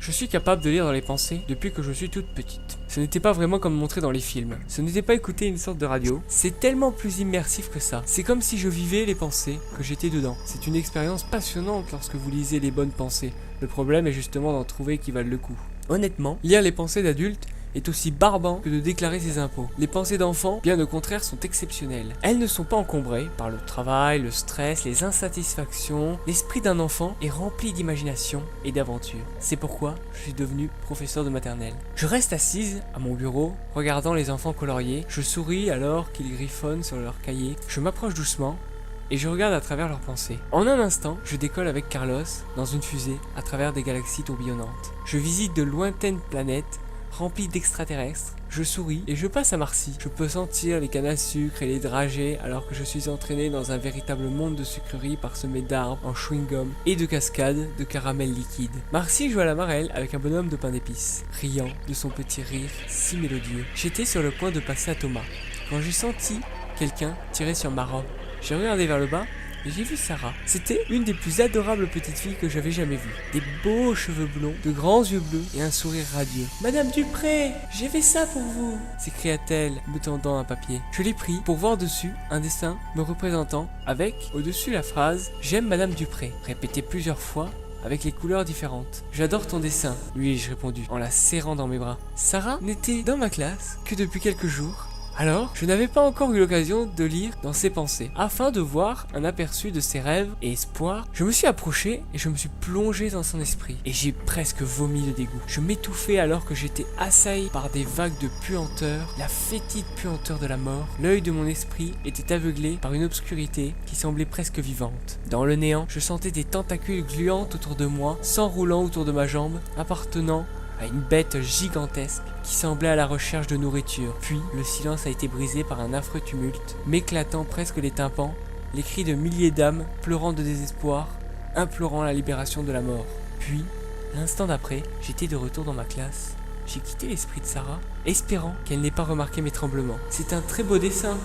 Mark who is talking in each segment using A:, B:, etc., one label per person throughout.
A: Je suis capable de lire dans les pensées depuis que je suis toute petite. Ce n'était pas vraiment comme montré dans les films. Ce n'était pas écouter une sorte de radio. C'est tellement plus immersif que ça. C'est comme si je vivais les pensées, que j'étais dedans. C'est une expérience passionnante lorsque vous lisez les bonnes pensées. Le problème est justement d'en trouver qui valent le coup. Honnêtement, lire les pensées d'adultes est aussi barbant que de déclarer ses impôts. Les pensées d'enfants, bien au contraire, sont exceptionnelles. Elles ne sont pas encombrées par le travail, le stress, les insatisfactions. L'esprit d'un enfant est rempli d'imagination et d'aventure. C'est pourquoi je suis devenu professeur de maternelle. Je reste assise à mon bureau, regardant les enfants colorier. Je souris alors qu'ils griffonnent sur leurs cahiers. Je m'approche doucement et je regarde à travers leurs pensées. En un instant, je décolle avec Carlos dans une fusée à travers des galaxies tourbillonnantes. Je visite de lointaines planètes rempli d'extraterrestres. Je souris et je passe à Marcy. Je peux sentir les cannes à sucre et les dragées alors que je suis entraîné dans un véritable monde de sucreries parsemé d'arbres en chewing-gum et de cascades de caramel liquide. Marcy joue à la marelle avec un bonhomme de pain d'épices, riant de son petit rire si mélodieux. J'étais sur le point de passer à Thomas quand j'ai senti quelqu'un tirer sur ma robe. J'ai regardé vers le bas et j'ai vu Sarah. C'était une des plus adorables petites filles que j'avais jamais vues. Des beaux cheveux blonds, de grands yeux bleus et un sourire radieux. « Madame Dupré, j'ai fait ça pour vous !» s'écria-t-elle, me tendant un papier. Je l'ai pris pour voir dessus un dessin me représentant avec, au-dessus la phrase « J'aime Madame Dupré », répétée plusieurs fois avec les couleurs différentes. « J'adore ton dessin », lui ai-je répondu en la serrant dans mes bras. Sarah n'était dans ma classe que depuis quelques jours. Alors, je n'avais pas encore eu l'occasion de lire dans ses pensées. Afin de voir un aperçu de ses rêves et espoirs, je me suis approché et je me suis plongé dans son esprit. Et j'ai presque vomi de dégoût. Je m'étouffais alors que j'étais assailli par des vagues de puanteur, la fétide puanteur de la mort. L'œil de mon esprit était aveuglé par une obscurité qui semblait presque vivante. Dans le néant, je sentais des tentacules gluantes autour de moi, s'enroulant autour de ma jambe, appartenant à une bête gigantesque qui semblait à la recherche de nourriture. Puis, le silence a été brisé par un affreux tumulte, m'éclatant presque les tympans, les cris de milliers d'âmes pleurant de désespoir, implorant la libération de la mort. Puis, l'instant d'après, j'étais de retour dans ma classe. J'ai quitté l'esprit de Sarah, espérant qu'elle n'ait pas remarqué mes tremblements. « C'est un très beau dessin,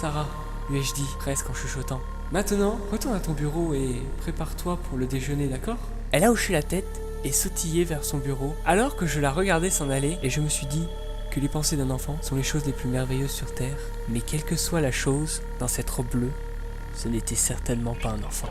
A: Sarah », lui ai-je dit, presque en chuchotant. « Maintenant, retourne à ton bureau et prépare-toi pour le déjeuner, d'accord ?» Elle a hoché la tête et sautillé vers son bureau, alors que je la regardais s'en aller, et je me suis dit que les pensées d'un enfant sont les choses les plus merveilleuses sur Terre, mais quelle que soit la chose dans cette robe bleue, ce n'était certainement pas un enfant.